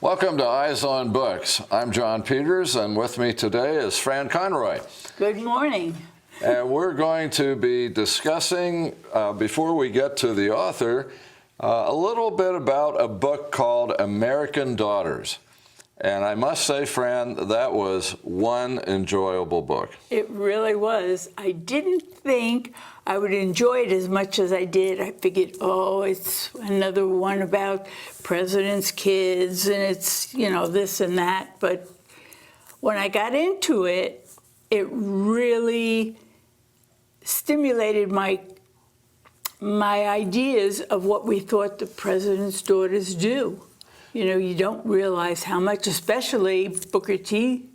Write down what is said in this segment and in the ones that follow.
Welcome to Eyes on Books. I'm John Peters, and with me today is Fran Conroy. Good morning. And we're going to be discussing, before we get to the author, a little bit about a book called American Daughters. And I must say, Fran, that was one enjoyable book. It really was. I didn't think I would enjoy it as much as I did. I figured, oh, it's another one about presidents' kids, and it's, you know, this and that. But when I got into it, it really stimulated my ideas of what we thought the president's daughters do. You know, you don't realize how much, especially Booker T.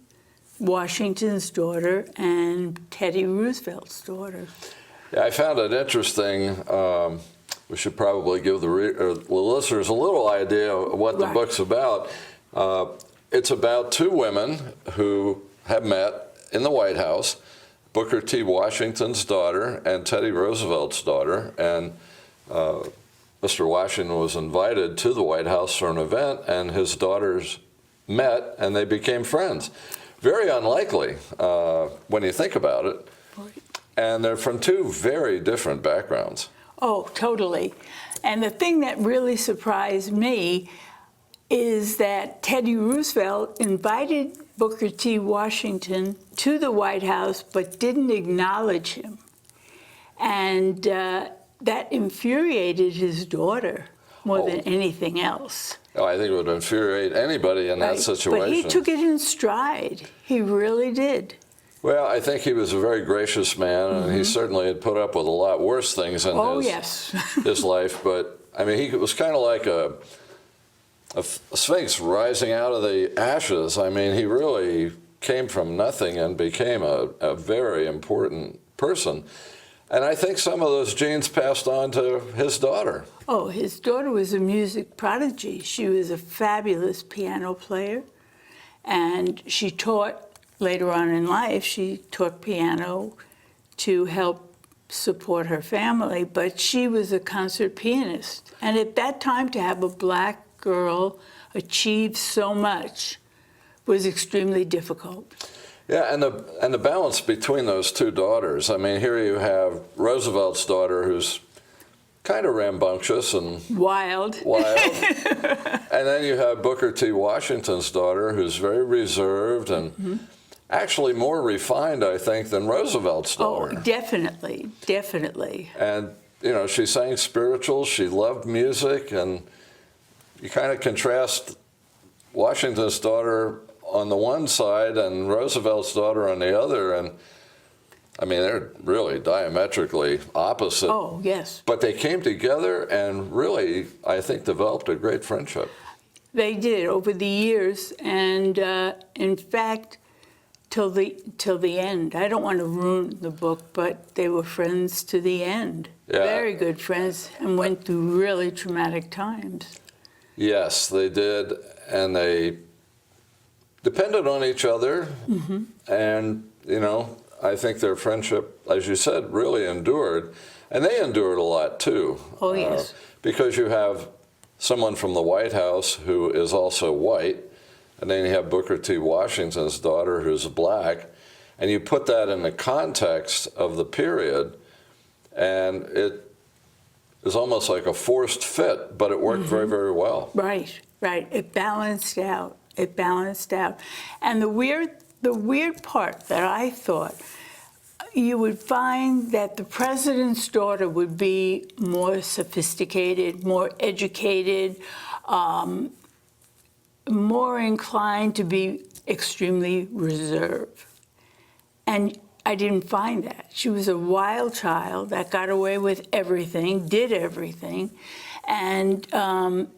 Washington's daughter and Teddy Roosevelt's daughter. Yeah, I found it interesting. We should probably give the listeners a little idea of what the book's about. It's about two women who have met in the White House, Booker T. Washington's daughter and Teddy Roosevelt's daughter. And Mr. Washington was invited to the White House for an event, and his daughters met, and they became friends. Very unlikely when you think about it. And they're from two very different backgrounds. Oh, totally. And the thing that really surprised me is that Teddy Roosevelt invited Booker T. Washington to the White House, but didn't acknowledge him. And that infuriated his daughter more than anything else. Oh, I think it would infuriate anybody in that situation. But he took it in stride. He really did. Well, I think he was a very gracious man, and he certainly had put up with a lot worse things in his life. But, I mean, he was kind of like a sphinx rising out of the ashes. I mean, he really came from nothing and became a very important person. And I think some of those genes passed on to his daughter. Oh, his daughter was a music prodigy. She was a fabulous piano player, and she taught, later on in life, she taught piano to help support her family, but she was a concert pianist. And at that time, to have a black girl achieve so much was extremely difficult. Yeah, and the balance between those two daughters. I mean, here you have Roosevelt's daughter, who's kind of rambunctious and wild. And then you have Booker T. Washington's daughter, who's very reserved and actually more refined, I think, than Roosevelt's daughter. Oh, definitely, definitely. And, you know, she sang spirituals, she loved music, and you kind of contrast Washington's daughter on the one side and Roosevelt's daughter on the other, and I mean, they're really diametrically opposite. Oh, yes. But they came together and really, I think, developed a great friendship. They did over the years, and in fact, till the end. I don't want to ruin the book, but they were friends to the end. Yeah. Very good friends, and went through really traumatic times. Yes, they did, and they depended on each other, and, you know, I think their friendship, as you said, really endured. And they endured a lot, too. Oh, yes. Because you have someone from the White House who is also white, and then you have Booker T. Washington's daughter who's black, and you put that in the context of the period, and it is almost like a forced fit, but it worked very, very well. Right, right. It balanced out. It balanced out. And the weird part that I thought, you would find that the president's daughter would be more sophisticated, more educated, more inclined to be extremely reserved. And I didn't find that. She was a wild child that got away with everything, did everything, and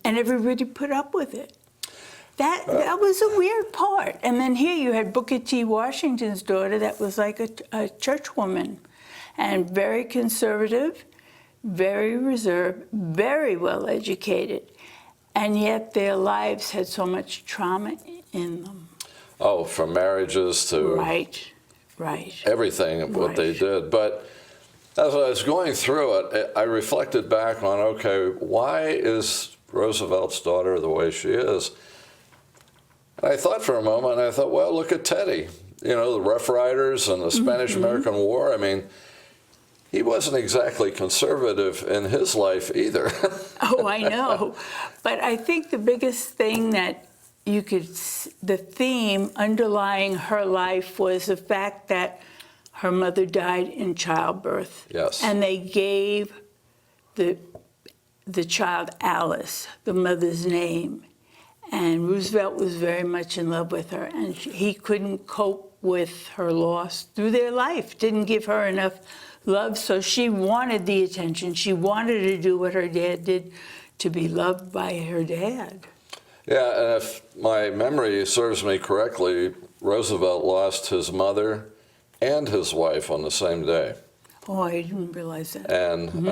everybody put up with it. That was a weird part. And then here you had Booker T. Washington's daughter that was like a church woman, and very conservative, very reserved, very well educated, and yet their lives had so much trauma in them. Oh, from marriages to everything, what they did. But as I was going through it, I reflected back on, okay, why is Roosevelt's daughter the way she is? And I thought for a moment, I thought, well, look at Teddy. You know, the Rough Riders and the Spanish-American War. I mean, he wasn't exactly conservative in his life either. Oh, I know. But I think the biggest thing that the theme underlying her life was the fact that her mother died in childbirth. Yes. And they gave the child Alice, the mother's name. And Roosevelt was very much in love with her, and he couldn't cope with her loss through their life, didn't give her enough love, so she wanted the attention. She wanted to do what her dad did, to be loved by her dad. Yeah, and if my memory serves me correctly, Roosevelt lost his mother and his wife on the same day. Oh, I didn't realize that. And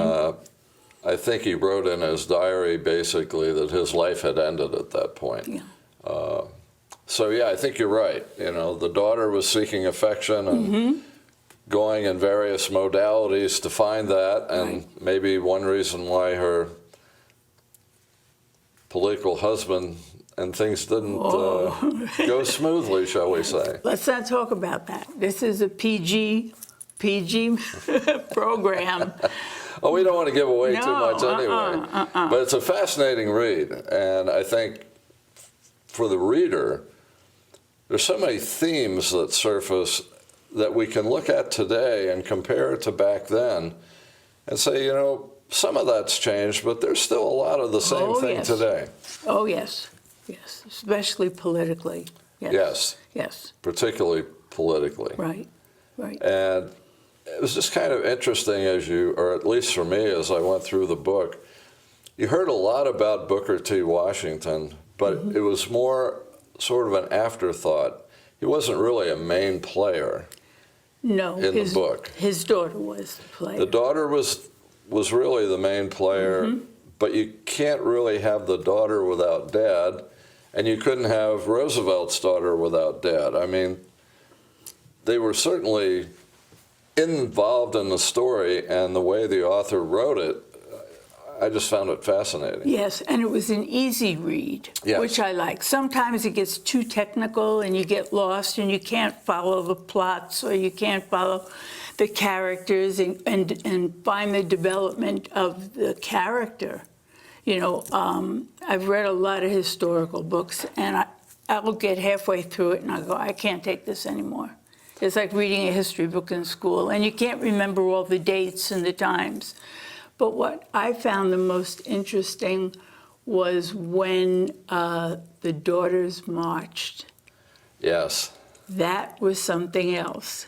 I think he wrote in his diary basically that his life had ended at that point. Yeah. So yeah, I think you're right. You know, the daughter was seeking affection and going in various modalities to find that, and maybe one reason why her political husband and things didn't go smoothly, shall we say. Let's not talk about that. This is a PG program. Oh, we don't want to give away too much anyway. But it's a fascinating read, and I think for the reader, there's so many themes that surface that we can look at today and compare it to back then and say, you know, some of that's changed, but there's still a lot of the same thing today. Oh, yes. Yes, especially politically. Yes. Yes. Particularly politically. Right. And it was just kind of interesting or at least for me, as I went through the book, you heard a lot about Booker T. Washington, but it was more sort of an afterthought. He wasn't really a main player in the book. His daughter was the player. The daughter was really the main player, but you can't really have the daughter without dad, and you couldn't have Roosevelt's daughter without dad. I mean, they were certainly involved in the story, and the way the author wrote it, I just found it fascinating. Yes, and it was an easy read, which I like. Sometimes it gets too technical and you get lost and you can't follow the plots or you can't follow the characters and find the development of the character. You know, I've read a lot of historical books, and I'll get halfway through it and I'll go, I can't take this anymore. It's like reading a history book in school, and you can't remember all the dates and the times. But what I found the most interesting was when the daughters marched. Yes. That was something else.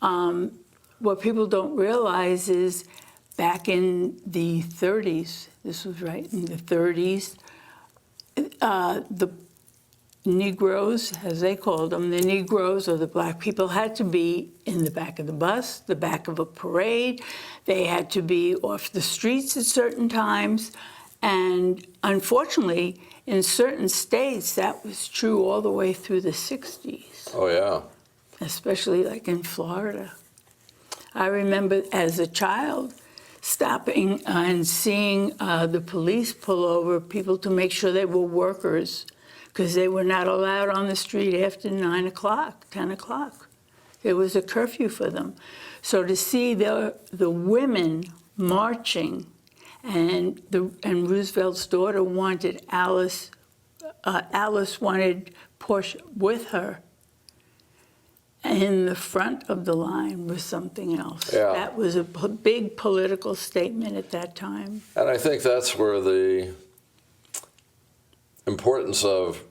What people don't realize is back in the 30s, this was right in the 30s, the Negroes, as they called them, the Negroes or the black people had to be in the back of the bus, the back of a parade. They had to be off the streets at certain times. And unfortunately, in certain states, that was true all the way through the 60s. Oh, yeah. Especially like in Florida. I remember as a child stopping and seeing the police pull over people to make sure they were workers, because they were not allowed on the street after 9 o'clock, 10 o'clock. There was a curfew for them. So to see the women marching, and Roosevelt's daughter wanted Alice wanted Portia with her in the front of the line was something else. Yeah. That was a big political statement at that time. And I think that's where the importance of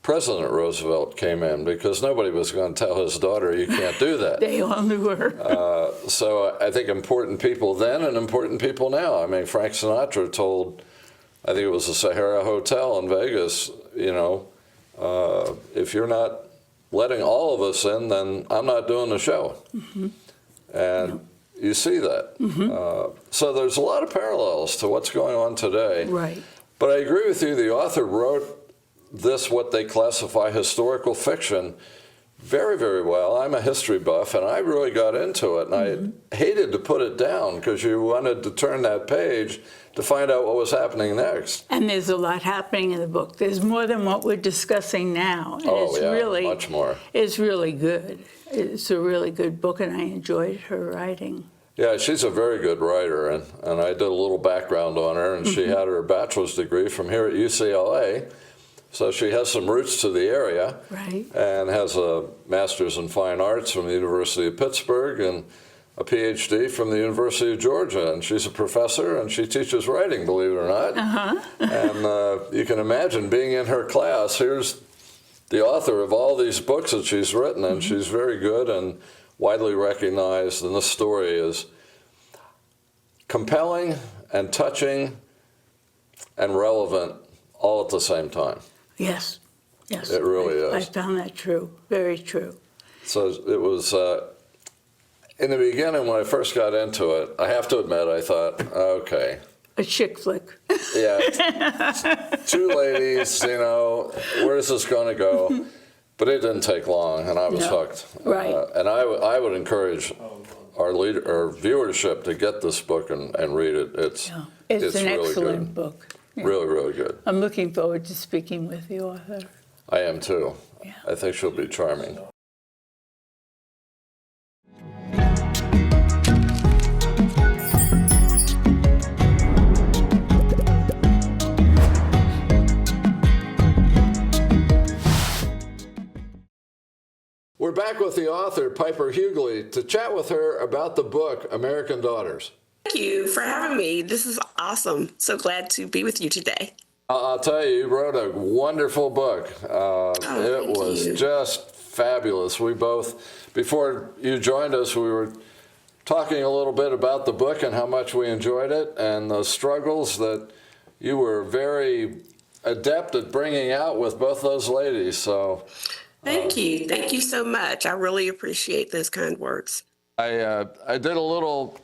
President Roosevelt came in, because nobody was going to tell his daughter, you can't do that. They all knew her. So I think important people then and important people now. I mean, Frank Sinatra told, I think it was the Sahara Hotel in Vegas, you know, if you're not letting all of us in, then I'm not doing the show. And you see that. So there's a lot of parallels to what's going on today. Right. But I agree with you, the author wrote this, what they classify historical fiction, Very, very well. I'm a history buff, and I really got into it, and I hated to put it down because you wanted to turn that page to find out what was happening next. And there's a lot happening in the book. There's more than what we're discussing now. And Oh, yeah, much more. It's really good. It's a really good book, and I enjoyed her writing. Yeah, she's a very good writer, and I did a little background on her, and she had her bachelor's degree from here at UCLA, so she has some roots to the area, Right. and has a master's in fine arts from the University of Pittsburgh and a PhD from the University of Georgia, and she's a professor, and she teaches writing, believe it or not. And you can imagine being in her class. Here's the author of all these books that she's written, and she's very good and widely recognized, and this story is compelling and touching and relevant all at the same time. Yes. Yes. It really is. I found that true. Very true. So it was, in the beginning when I first got into it, I have to admit, I thought, okay. A chick flick. Yeah, two ladies, where's this going to go? But it didn't take long, and I was hooked. Right. And I would encourage our viewership to get this book and read it. It's an really excellent good. book. Yeah. Really, really good. I'm looking forward to speaking with the author. I am too. Yeah. I think she'll be charming. We're back with the author, Piper Hughley, to chat with her about the book, American Daughters. Thank you for having me. This is awesome. So glad to be with you today. I'll tell you, you wrote a wonderful book. It was just fabulous. We both, before you joined us, we were talking a little bit about the book and how much we enjoyed it and the struggles that you were very adept at bringing out with both those ladies. So. Thank you. Thank you so much. I really appreciate those kind words. I did a little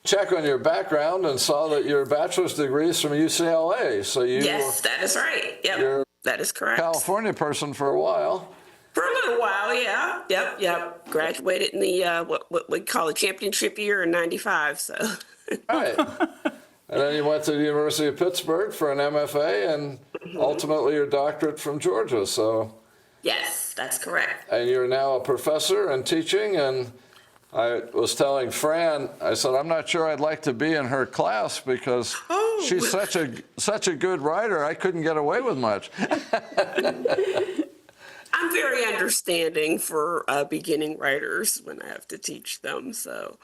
check on your background and saw that your bachelor's degree is from UCLA. So you Yes, that is right. Yep, that is correct. California person for a while. For a little while, yeah. Yep. Graduated in the what we call a championship year in '95. So. Right. And then you went to the University of Pittsburgh for an MFA and ultimately your doctorate from Georgia. So. Yes, that's correct. And you're now a professor and teaching, and I was telling Fran, I said, I'm not sure I'd like to be in her class because she's such a good writer, I couldn't get away with much. I'm very understanding for beginning writers when I have to teach them. So,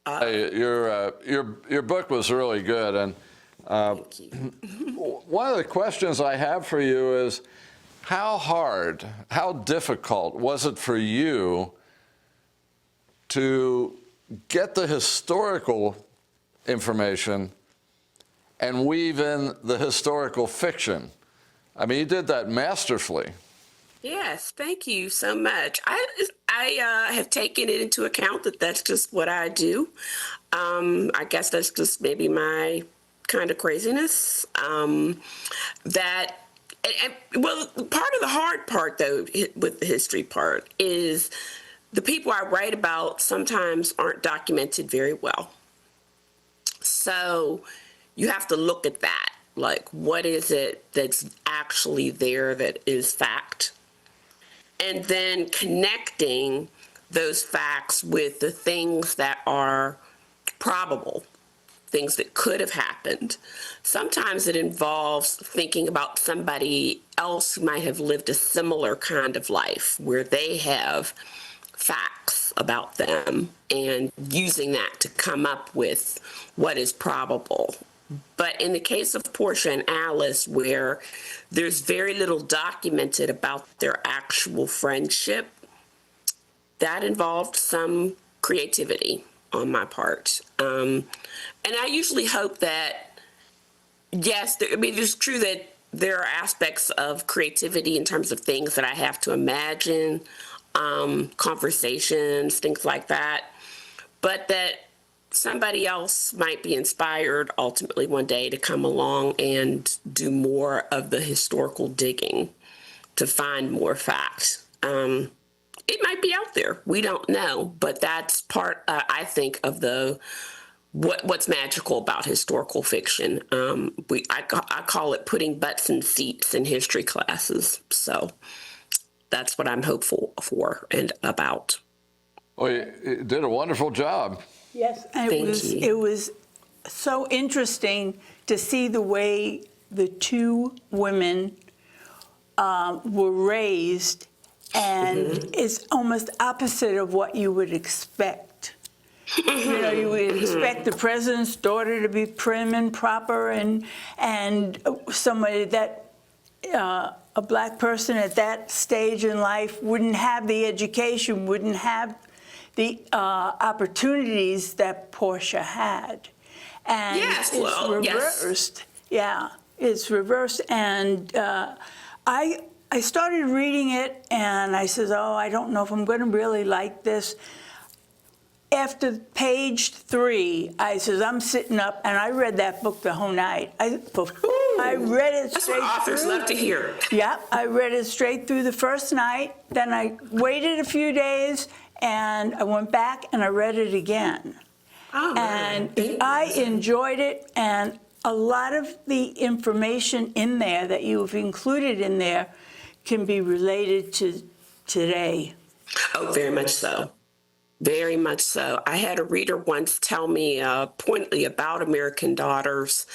your book was really good, and thank you. one of the questions I have for you is, how difficult was it for you to get the historical information and weave in the historical fiction? I mean, you did that masterfully. Yes, thank you so much. I have taken it into account that that's just what I do. I guess that's just maybe my kind of craziness. Well, part of the hard part, though, with the history part is the people I write about sometimes aren't documented very well. So you have to look at that. Like, what is it that's actually there that is fact? And then connecting those facts with the things that are probable, things that could have happened. Sometimes it involves thinking about somebody else who might have lived a similar kind of life where they have facts about them and using that to come up with what is probable. But in the case of Portia and Alice, where there's very little documented about their actual friendship, that involved some creativity on my part. And I usually hope that, yes, it's true that there are aspects of creativity in terms of things that I have to imagine, conversations, things like that, but that somebody else might be inspired ultimately one day to come along and do more of the historical digging to find more facts. it might be out there. We don't know, but that's part, I think, of what's magical about historical fiction. I call it putting butts in seats in history classes. So that's what I'm hopeful for and about. Well, you did a wonderful job. Yes, and Thank you. it was so interesting to see the way the two women were raised, and it's almost opposite of what you would expect. You know, you would expect the president's daughter to be prim and proper, and somebody that a black person at that stage in life wouldn't have the education, wouldn't have the opportunities that Portia had. And Yes, it's well, yes. reversed. Yeah, it's reversed. And I started reading it, and I says, oh, I don't know if I'm going to really like this. After page 3, I says, I'm sitting up, and I read that book the whole night. I read it That's straight what authors through. love to hear. Yeah, I read it straight through the first night. Then I waited a few days, and I went back and I read it again. Oh, And man. I enjoyed it, and a lot of the information in there that you've included in there can be related to today. Oh, very much so. Very much so. I had a reader once tell me pointedly about American Daughters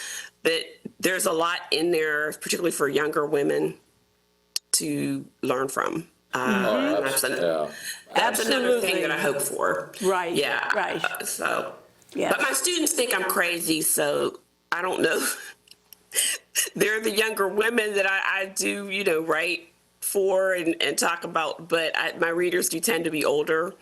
that there's a lot in there, particularly for younger women, to learn from. And that's another thing that I hope for. Right, Yeah. right. Yeah. But my students think I'm crazy, so I don't know. They're the younger women that I do, write for and talk about, but my readers do tend to be older.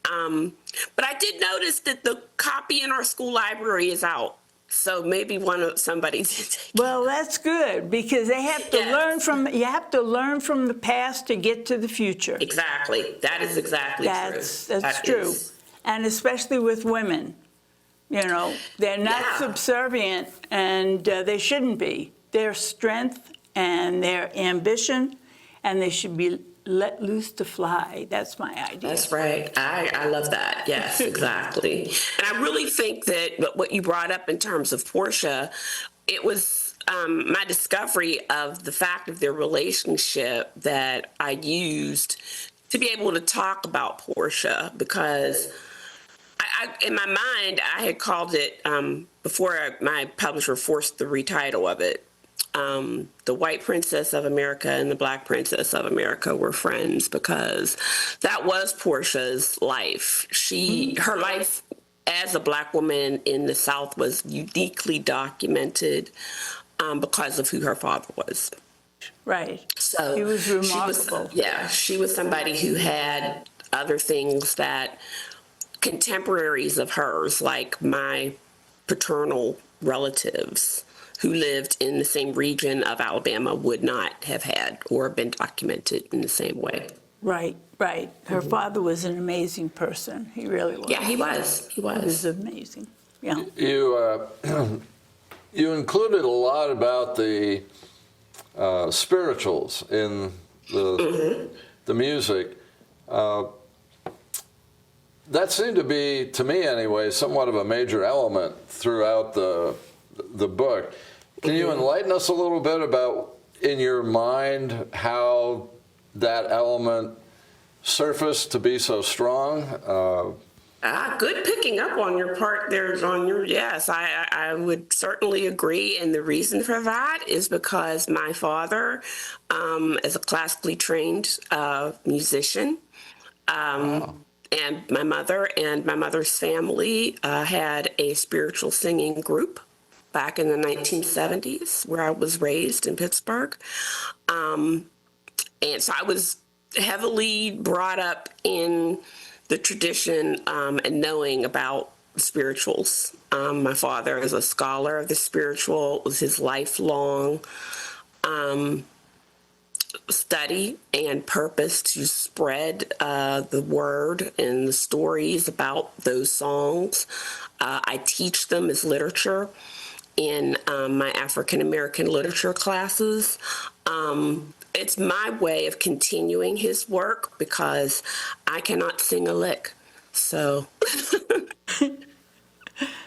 But I did notice that the copy in our school library is out. So maybe somebody did take it. Well, that's good, because they have to you have to learn from the past to get to the future. Exactly. That is exactly true. That's true. And especially with women. They're not subservient, and they shouldn't be. Their strength and their ambition, and they should be let loose to fly. That's my idea. That's right. I love that. Yes, exactly. And I really think that what you brought up in terms of Portia, it was my discovery of the fact of their relationship that I used to be able to talk about Portia, because in my mind, I had called it, before my publisher forced the retitle of it, the White Princess of America and the Black Princess of America were friends, because that was Portia's life. Her life as a Black woman in the South was uniquely documented because of who her father was. Right. So he was remarkable. She was somebody who had other things that contemporaries of hers, like my paternal relatives who lived in the same region of Alabama, would not have had or been documented in the same way. Right. Her father was an amazing person. He really was. Yeah, he was. He was. He was amazing. Yeah. You included a lot about the spirituals in the music. That seemed to be, to me anyway, somewhat of a major element throughout the book. Can you enlighten us a little bit about, in your mind, how that element surfaced to be so strong? Good picking up on your part there, yes, I would certainly agree. And the reason for that is because my father, as a classically trained musician, and my mother and my mother's family had a spiritual singing group back in the 1970s, where I was raised in Pittsburgh. And so I was heavily brought up in the tradition and knowing about spirituals. My father is a scholar of the spiritual. It was his lifelong study and purpose to spread the word and the stories about those songs. I teach them as literature in my African American literature classes. It's my way of continuing his work because I cannot sing a lick. So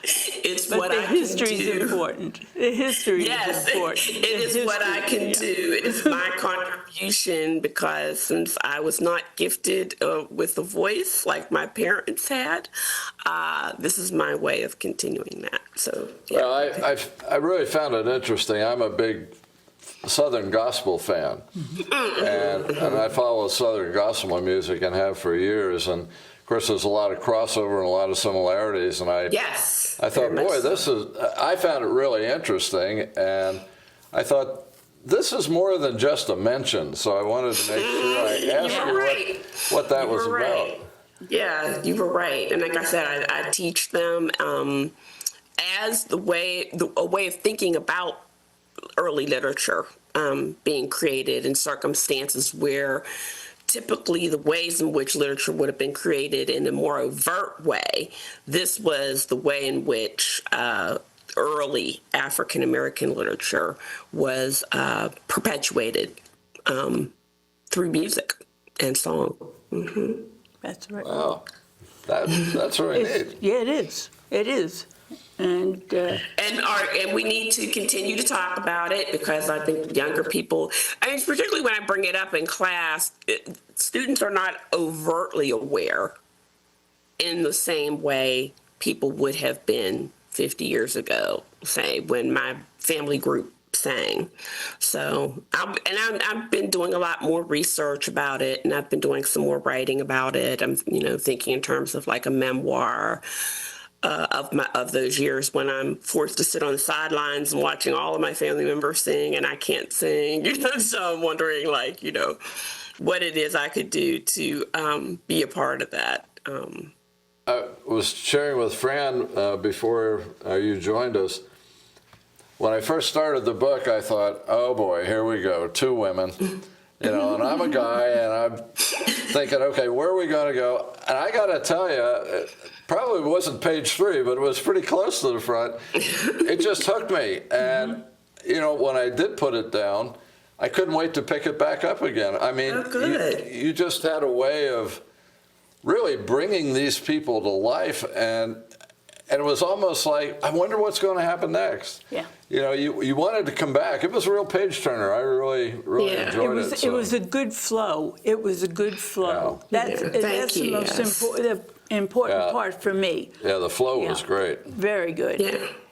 it's But what the I can history is do. important. The history Yes, is important. it is what I can do. It is my contribution because since I was not gifted with a voice like my parents had, this is my way of continuing that. So, yeah. Well, I really found it interesting. I'm a big Southern gospel fan, and I follow Southern gospel music and have for years. And of course, there's a lot of crossover and a lot of similarities. And I thought, boy, I found it really interesting, and I thought, this is more than just a mention, so I wanted to make sure I asked you what that was about. Yeah, you were right. And like I said, I teach them as a way of thinking about early literature being created in circumstances where typically the ways in which literature would have been created in a more overt way, this was the way in which early African American literature was perpetuated through music and song. Mm-hmm. That's right. Wow, that's really neat. Yeah, it is. It is. And we need to continue to talk about it because I think younger people, particularly when I bring it up in class, students are not overtly aware in the same way people would have been 50 years ago, say, when my family group sang. So, I've been doing a lot more research about it, and I've been doing some more writing about it. I'm, thinking in terms of like a memoir of those years when I'm forced to sit on the sidelines and watching all of my family members sing and I can't sing. So I'm wondering, what it is I could do to be a part of that. I was sharing with Fran before you joined us. When I first started the book, I thought, oh boy, here we go, 2 women. And I'm a guy, and I'm thinking, okay, where are we going to go? And I got to tell you, it probably wasn't page 3, but it was pretty close to the front. It just hooked me. And, when I did put it down, I couldn't wait to pick it back up again. I mean, you just had a way of really bringing these people to life, and it was almost like, I wonder what's going to happen next. Yeah. You wanted to come back. It was a real page turner. I really enjoyed it. It was a good flow. It was a good flow. Yeah. That's the most important part for me. Yeah, the flow was great. Very good.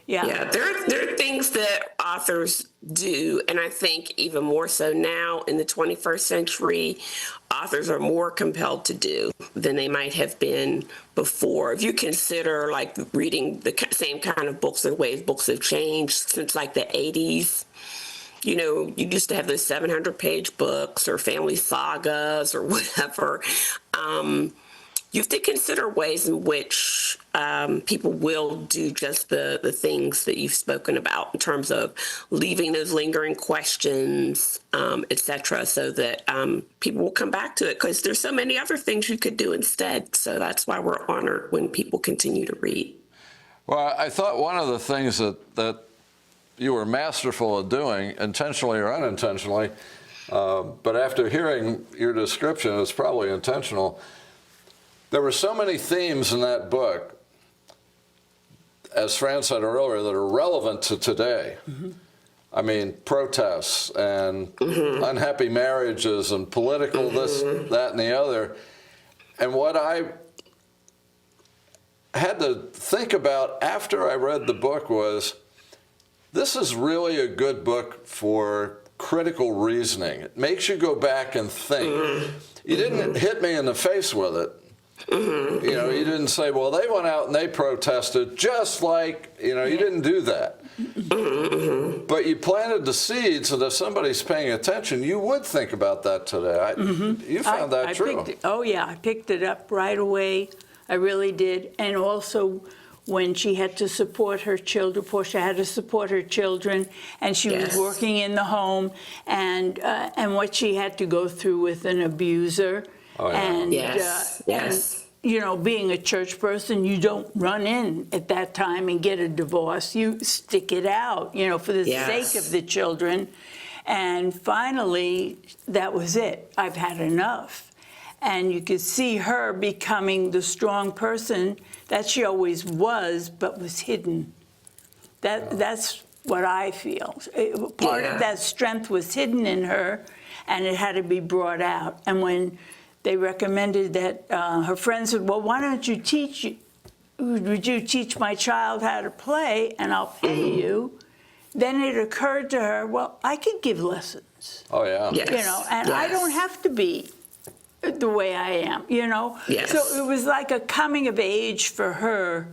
Yeah. There are things that authors do, and I think even more so now in the 21st century, authors are more compelled to do than they might have been before. If you consider reading the same kind of books, the ways books have changed since the 80s. You used to have those 700-page books or family sagas or whatever. You have to consider ways in which people will do just the things that you've spoken about in terms of leaving those lingering questions, et cetera, so that people will come back to it because there's so many other things you could do instead. So that's why we're honored when people continue to read. Well, I thought one of the things that you were masterful at doing, intentionally or unintentionally, but after hearing your description, it's probably intentional. There were so many themes in that book, as Fran said earlier, that are relevant to today. Mm-hmm. I mean, protests and unhappy marriages and political this, that, and the other. And what I had to think about after I read the book was, this is really a good book for critical reasoning. It makes you go back and think. You didn't hit me in the face with it. You didn't say, well, they went out and they protested just like, you didn't do that. But you planted the seeds so that if somebody's paying attention, you would think about that today. You found that true. I picked it up right away. I really did. And also when she had to support her children, Portia had to support her children, and she was working in the home, and what she had to go through with an abuser. Oh, yeah. And being a church person, you don't run in at that time and get a divorce. You stick it out, for the sake of the children. And finally, that was it. I've had enough. And you could see her becoming the strong person that she always was, but was hidden. That's what I feel. Part of that strength was hidden in her, and it had to be brought out. And when they recommended that, her friends said, well, why don't you would you teach my child how to play, and I'll pay you? Then it occurred to her, well, I could give lessons. Oh, yeah. Yes. You know, and I don't have to be the way I am, you know? Yes. So it was like a coming of age for her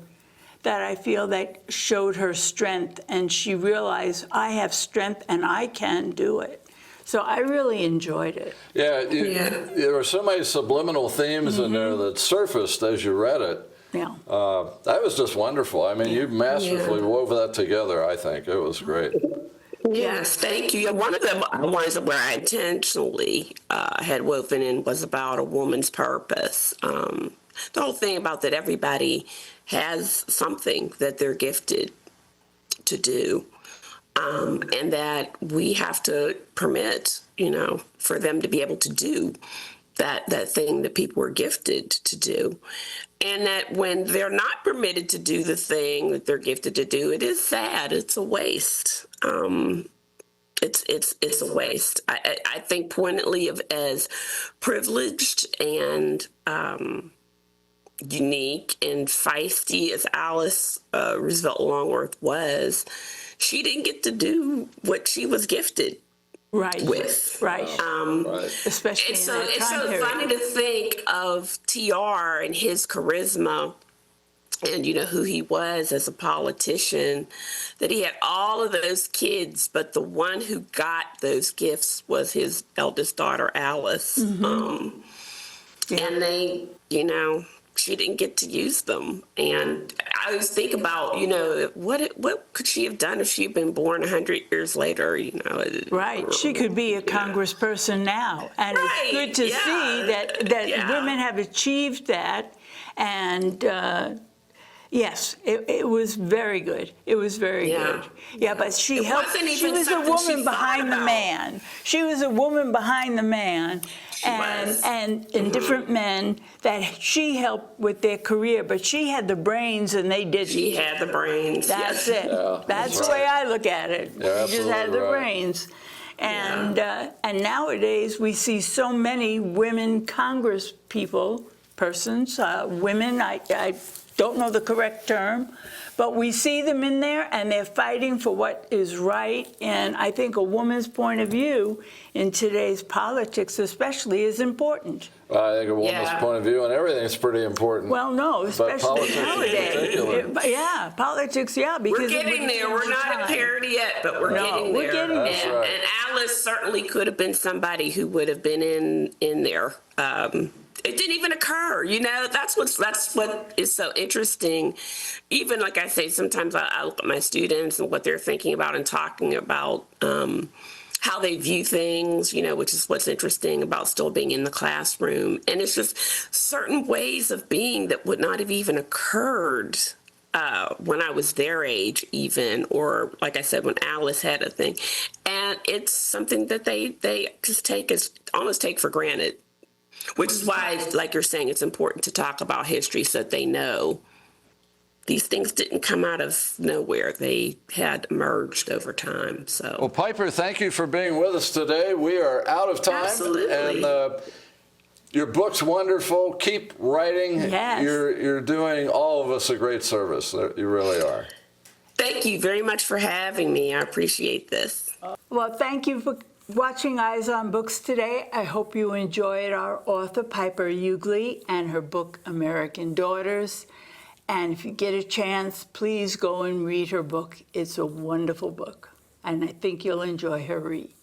that I feel that showed her strength, and she realized I have strength and I can do it. So I really enjoyed it. Yeah, there were so many subliminal themes in there that surfaced as you read it. Yeah. That was just wonderful. I mean, you masterfully wove that together, I think. It was great. Yes, thank you. Yeah, one of the ones where I intentionally had woven in was about a woman's purpose. The whole thing about that everybody has something that they're gifted to do, and that we have to permit, you know, for them to be able to do that thing that people are gifted to do. And that when they're not permitted to do the thing that they're gifted to do, it is sad. It's a waste. It's a waste. I think poignantly of as privileged and unique and feisty as Alice Roosevelt Longworth was, she didn't get to do what she was gifted with. Right. Especially It's in that it's time so period. funny to think of TR and his charisma and, you know, who he was as a politician, that he had all of those kids, but the one who got those gifts was his eldest daughter, Alice. And they, you know, she didn't get to use them. And I always think about, you know, what could she have done if she had been born 100 years later, you know? Right. She could be a congressperson now. And it's good to see that women have achieved that. And yes, it was very good. It was very good. Yeah, but she helped. She was a woman behind the man. She was a woman behind the man. And different men that she helped with their career, but she had the brains and they didn't. She had the brains. That's yes. it. Yeah, that's the way I look at it. Yeah, she just had the brains. And nowadays we see so many women Congress persons, women, I don't know the correct term, but we see them in there and they're fighting for what is right. And I think a woman's point of view in today's politics especially is important. I think a woman's point of view on everything is pretty important. Well, no, especially politics in nowadays. particular. Politics, because we're getting there. We're not at parity yet, but we're getting there. We're getting there. Right. And Alice certainly could have been somebody who would have been in there. It didn't even occur, you know. That's what is so interesting. Even like I say, sometimes I look at my students and what they're thinking about and talking about, how they view things, you know, which is what's interesting about still being in the classroom. And it's just certain ways of being that would not have even occurred when I was their age even, or like I said, when Alice had a thing. And it's something that they just almost take for granted, which is why, like you're saying, it's important to talk about history so that they know these things didn't come out of nowhere. They had emerged over time. So, Well, Piper, thank you for being with us today. We are out of time. Absolutely. And your book's wonderful. Keep writing. Yes. You're doing all of us a great service. You really are. thank you very much for having me. I appreciate this. Well, thank you for watching Eyes on Books today. I hope you enjoyed our author, Piper Ugley, and her book, American Daughters. And if you get a chance, please go and read her book. It's a wonderful book, and I think you'll enjoy her read.